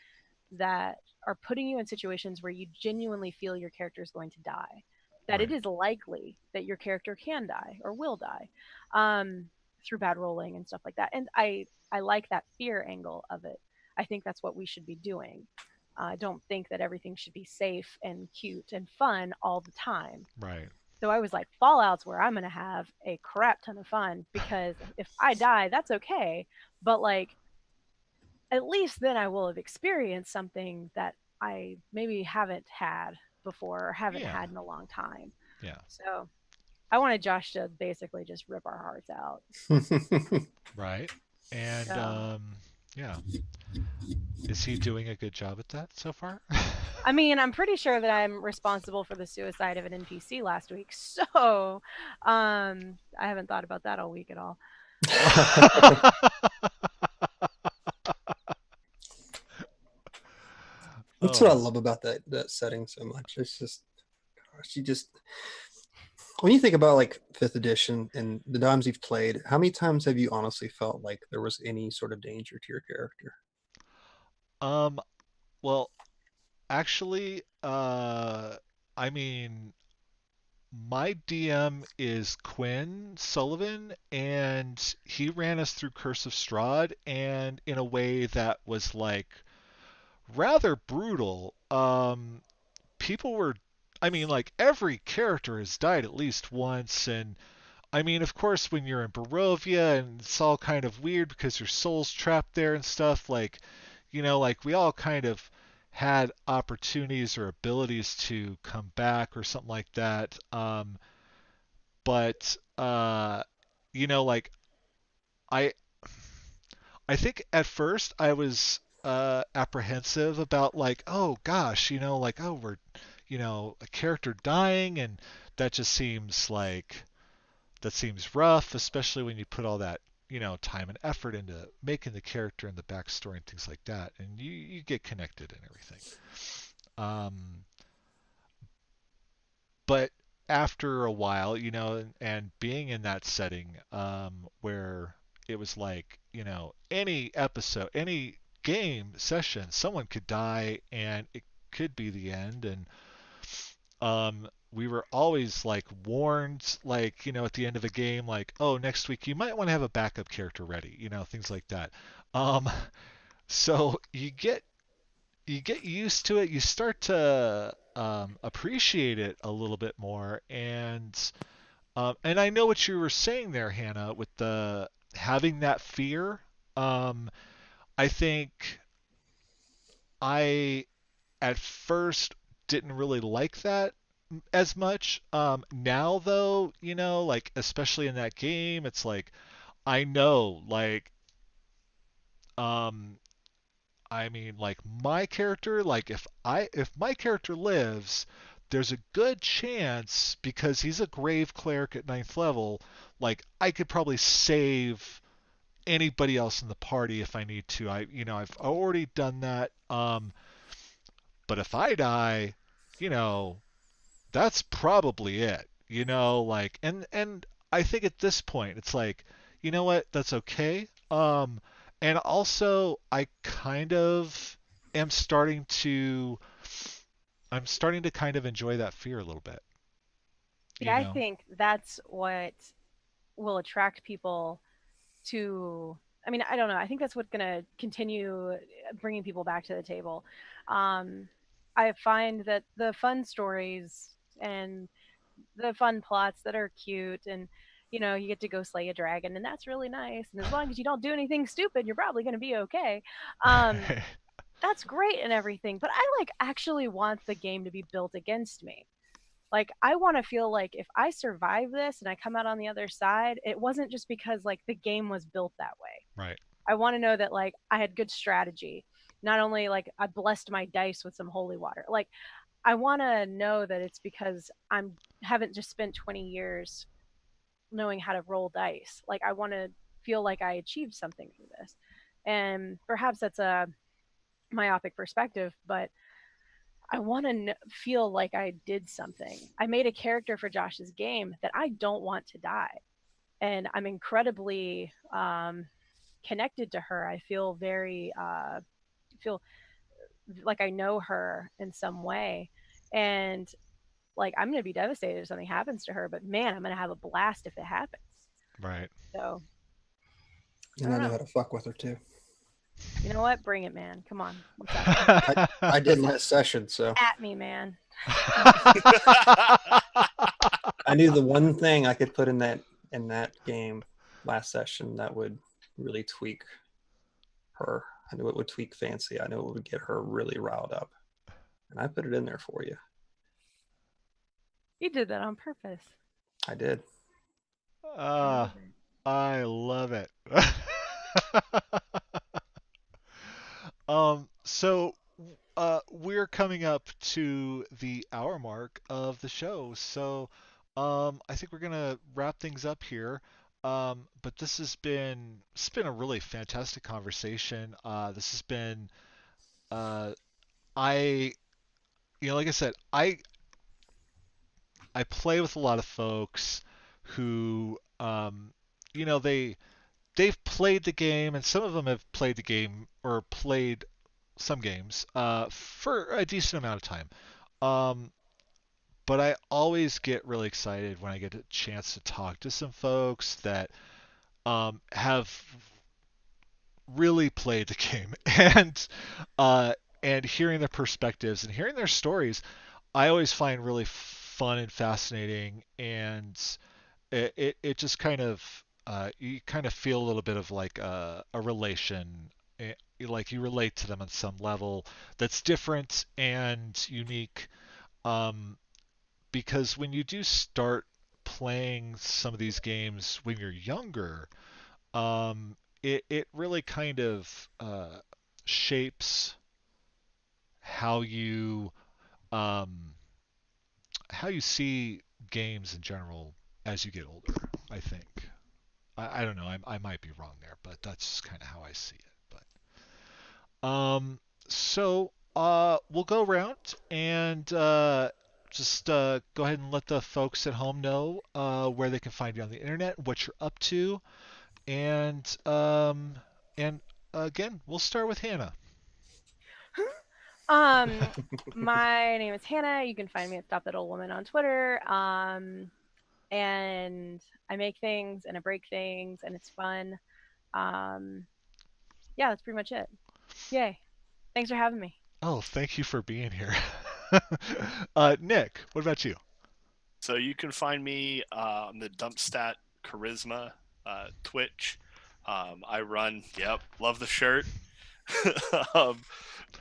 B: that are putting you in situations where you genuinely feel your character is going to die, that it
A: right,
B: is likely that your character can die or will die, um, through bad rolling and stuff like that. And I like that fear angle of it. I think that's what we should be doing. I don't think that everything should be safe and cute and fun all the time.
A: right.
B: So I was like, Fallout's where I'm going to have a crap ton of fun, because if I die, that's okay. But like, at least then I will have experienced something that I maybe haven't had before or haven't
A: Yeah,
B: had in a long time.
A: yeah,
B: So I wanted Josh to basically just rip our hearts out.
A: right. And
B: So,
A: yeah, is he doing a good job at that so far?
B: I mean, I'm pretty sure that I'm responsible for the suicide of an NPC last week. So, I haven't thought about that all week at all.
D: That's what I
A: Oh,
D: love about that setting so much. It's just, gosh, you just when you think about like fifth edition and the times you've played, how many times have you honestly felt like there was any sort of danger to your character?
A: um, well, actually, I mean, my DM is Quinn Sullivan, and he ran us through Curse of Strahd, and in a way that was like rather brutal. People were, I mean, like every character has died at least once, and I mean, of course, when you're in Barovia and it's all kind of weird because your soul's trapped there and stuff, like, like we all kind of had opportunities or abilities to come back or something like that. But like I I think at first I was apprehensive about like, oh gosh, like oh we're a character dying, and that just seems like that seems rough, especially when you put all that time and effort into making the character and the backstory and things like that, and you get connected and everything. Um, but after a while, and being in that setting, where it was like, any episode, any game session, someone could die and it could be the end. And we were always like warned, like, at the end of a game, like, oh, next week you might want to have a backup character ready, things like that. Um, so you get used to it. You start to appreciate it a little bit more, and I know what you were saying there, Hannah, with the having that fear. Um, I think I at first didn't really like that as much. Now though, like especially in that game, it's like I know, like, um, I mean, like my character, like if my character lives, there's a good chance because he's a grave cleric at ninth level, like I could probably save anybody else in the party if I need to. I've already done that. But if I die, you know, that's probably it. Like, and I think at this point it's like, you know what, that's okay. And also I kind of am starting to kind of enjoy that fear a little bit,
B: Yeah,
A: you
B: I
A: know.
B: think that's what will attract people to. I mean, I don't know. I think that's what's going to continue bringing people back to the table. Um, I find that the fun stories and the fun plots that are cute, and you get to go slay a dragon, and that's really nice, and as long as you don't do anything stupid, you're probably going to be okay. um that's great and everything, but I like actually want the game to be built against me. Like, I want to feel like if I survive this and I come out on the other side, it wasn't just because like the game was built that way.
A: Right.
B: I want to know that like I had good strategy, not only like I blessed my dice with some holy water. Like, I want to know that it's because I'm haven't just spent 20 years knowing how to roll dice. Like, I want to feel like I achieved something through this. And perhaps that's a myopic perspective, but I want to feel like I did something. I made a character for Josh's game that I don't want to die. And I'm incredibly connected to her. I feel feel like I know her in some way. And like, I'm going to be devastated if something happens to her, but man, I'm going to have a blast if it happens.
A: Right.
B: So I
D: And
B: don't
D: I know
B: know.
D: how to fuck with her too.
B: You know what? Bring it, man. Come on. What's up?
D: I did last session, so
B: At me, man.
D: I knew the one thing I could put in that game last session that would really tweak her. I knew it would tweak Fancy. I knew it would get her really riled up, and I put it in there for you.
B: You did that on purpose.
D: I did.
B: I love
A: Ah,
B: it.
A: I love it. So we're coming up to the hour mark of the show, so I think we're gonna wrap things up here. But it's been a really fantastic conversation. This has been uh, I like I said, I play with a lot of folks who they've played the game, and some of them have played the game or played some games for a decent amount of time. Um, but I always get really excited when I get a chance to talk to some folks that have really played the game uh, and hearing their perspectives and hearing their stories, I always find really fun and fascinating, and it just kind of you kind of feel a little bit of like a relation, like you relate to them on some level that's different and unique. Um, because when you do start playing some of these games when you're younger, it really kind of shapes how you um, how you see games in general as you get older. I think. I don't know. I might be wrong there, but that's just kind of how I see it. So we'll go around and just go ahead and let the folks at home know where they can find you on the internet, what you're up to, and again, we'll start with Hannah.
B: Um, my name is Hannah. You can find me at Stop That Old Woman on Twitter. And I make things and I break things and it's fun. Um, yeah, that's pretty much it. Yay. Thanks for having me.
A: Oh, thank you for being here. Nick, what about you?
C: So you can find me on the Dumpstat Charisma Twitch. I run. Yep, love the shirt. um,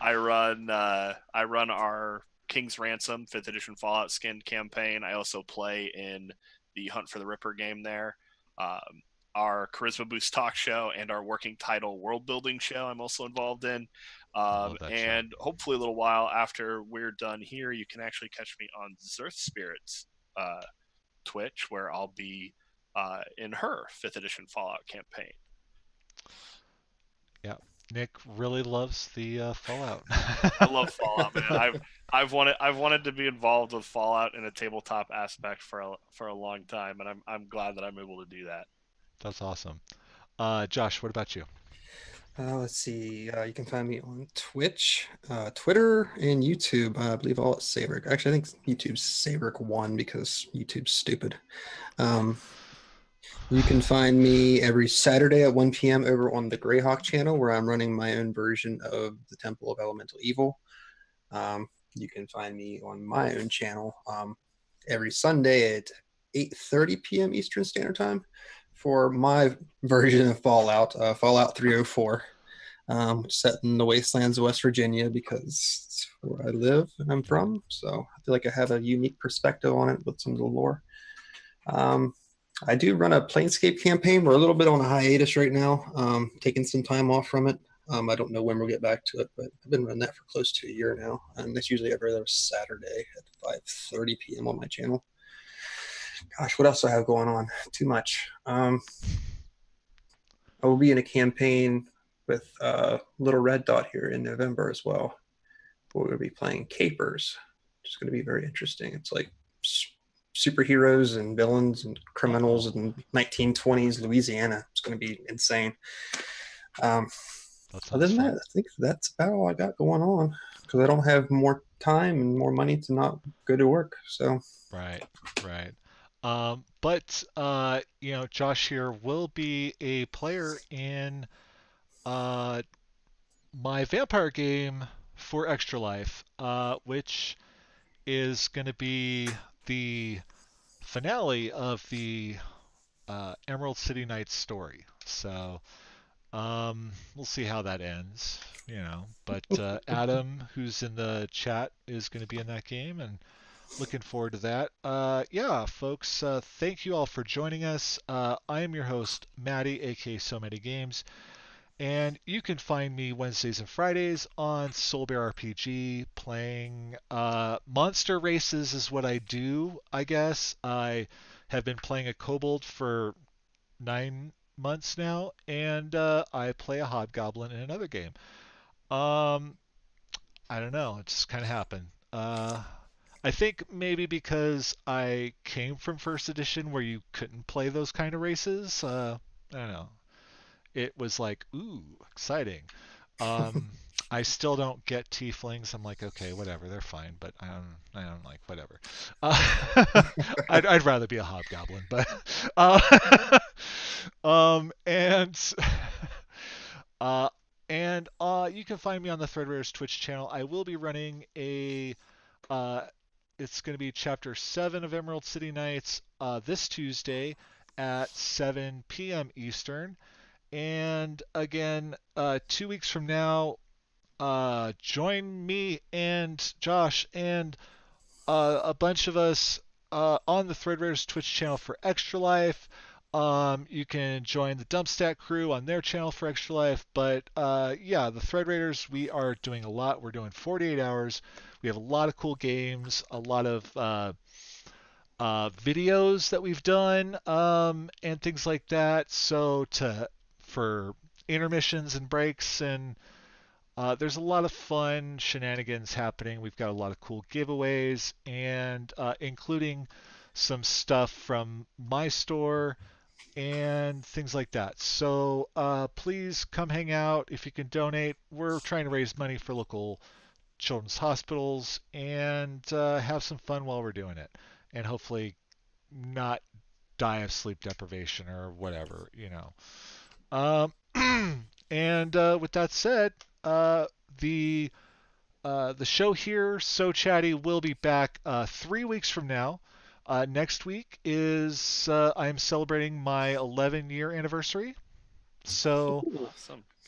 C: I run our King's Ransom 5th edition Fallout skin campaign. I also play in the Hunt for the Ripper game there. Our Charisma Boost talk show and our working title world building show I'm also involved in.
A: I love that show.
C: And hopefully a little while after we're done here, you can actually catch me on Zerth Spirits Twitch, where I'll be in her 5th edition Fallout campaign.
A: Yeah. Nick really loves the Fallout.
C: I love Fallout, man. I've wanted to be involved with Fallout in a tabletop aspect for a long time, and I'm glad that I'm able to do that.
A: That's awesome. Josh, what about you?
D: Let's see. You can find me on Twitch, Twitter, and YouTube. I believe all at Saverick. Actually, I think YouTube's Saverick1 because YouTube's stupid. Um, you can find me every Saturday at 1 p.m. over on the Greyhawk channel, where I'm running my own version of the Temple of Elemental Evil. You can find me on my own channel every Sunday at 8:30 p.m. Eastern Standard Time for my version of Fallout, Fallout 304, set in the wastelands of West Virginia because it's where I live and I'm from. So I feel like I have a unique perspective on it with some of the lore. Um, I do run a Planescape campaign. We're a little bit on a hiatus right now, taking some time off from it. I don't know when we'll get back to it, but I've been running that for close to a year now, and that's usually every other Saturday at 5:30 p.m. on my channel. Gosh, what else do I have going on? Too much. I will be in a campaign with Little Red Dot here in November as well. We're going to be playing Capers, which is going to be very interesting. It's like superheroes and villains and criminals in 1920s Louisiana. It's going to be insane. Other than that, I think that's about all I got going on because I don't have more time and more money to not go to work. So
A: Right, right. But Josh here will be a player in uh, my vampire game for Extra Life, which is going to be the finale of the Emerald City Knights story. So we'll see how that ends, But Adam, who's in the chat, is going to be in that game, and looking forward to that. Yeah, folks, thank you all for joining us. I am your host, Matty, aka So Many Games, and you can find me Wednesdays and Fridays on Soul Bear RPG playing monster races is what I do, I guess. I have been playing a kobold for 9 months now, and I play a hobgoblin in another game. Um, I don't know. It just kind of happened. I think maybe because I came from first edition where you couldn't play those kind of races. I don't know. It was like, ooh, exciting. Um, I still don't get tieflings. I'm like, okay, whatever, they're fine, but I don't like whatever. I'd rather be a hobgoblin, but and uh, you can find me on the Threadwares Twitch channel. I will be running a uh, it's going to be Chapter 7 of Emerald City Nights this Tuesday at 7 p.m. Eastern. And again, 2 weeks from now, join me and Josh and a bunch of us on the Threadwares Twitch channel for Extra Life. You can join the Dumpstat crew on their channel for Extra Life. But yeah, the Thread Raiders, we are doing a lot. We're doing 48 hours. We have a lot of cool games, a lot of videos that we've done, and things like that. So for intermissions and breaks, and there's a lot of fun shenanigans happening. We've got a lot of cool giveaways, and including some stuff from my store and things like that. So please come hang out if you can donate. We're trying to raise money for local children's hospitals and have some fun while we're doing it, and hopefully not die of sleep deprivation or whatever. And with that said, the the show here, So Chatty, will be back 3 weeks from now. Next week is I am celebrating my 11-year anniversary. So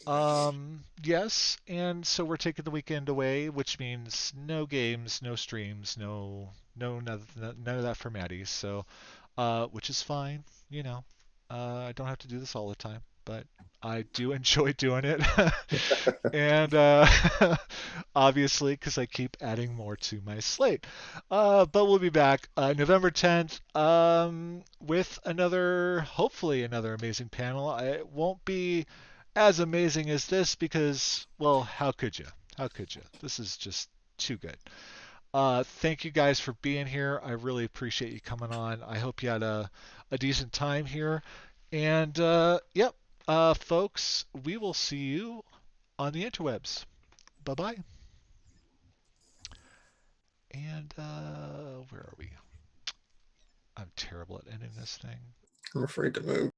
C: Awesome.
A: yes, and so we're taking the weekend away, which means no games, no streams, none of that for Matty. So which is fine, you know. I don't have to do this all the time, but I do enjoy doing it. And obviously, because I keep adding more to my slate. But we'll be back November 10th with hopefully another amazing panel. It won't be as amazing as this because, well, how could you? How could you? This is just too good. Thank you guys for being here. I really appreciate you coming on. I hope you had a decent time here. And yep, folks, we will see you on the interwebs. Bye bye. And where are we? I'm terrible at ending this thing.
D: I'm afraid to move.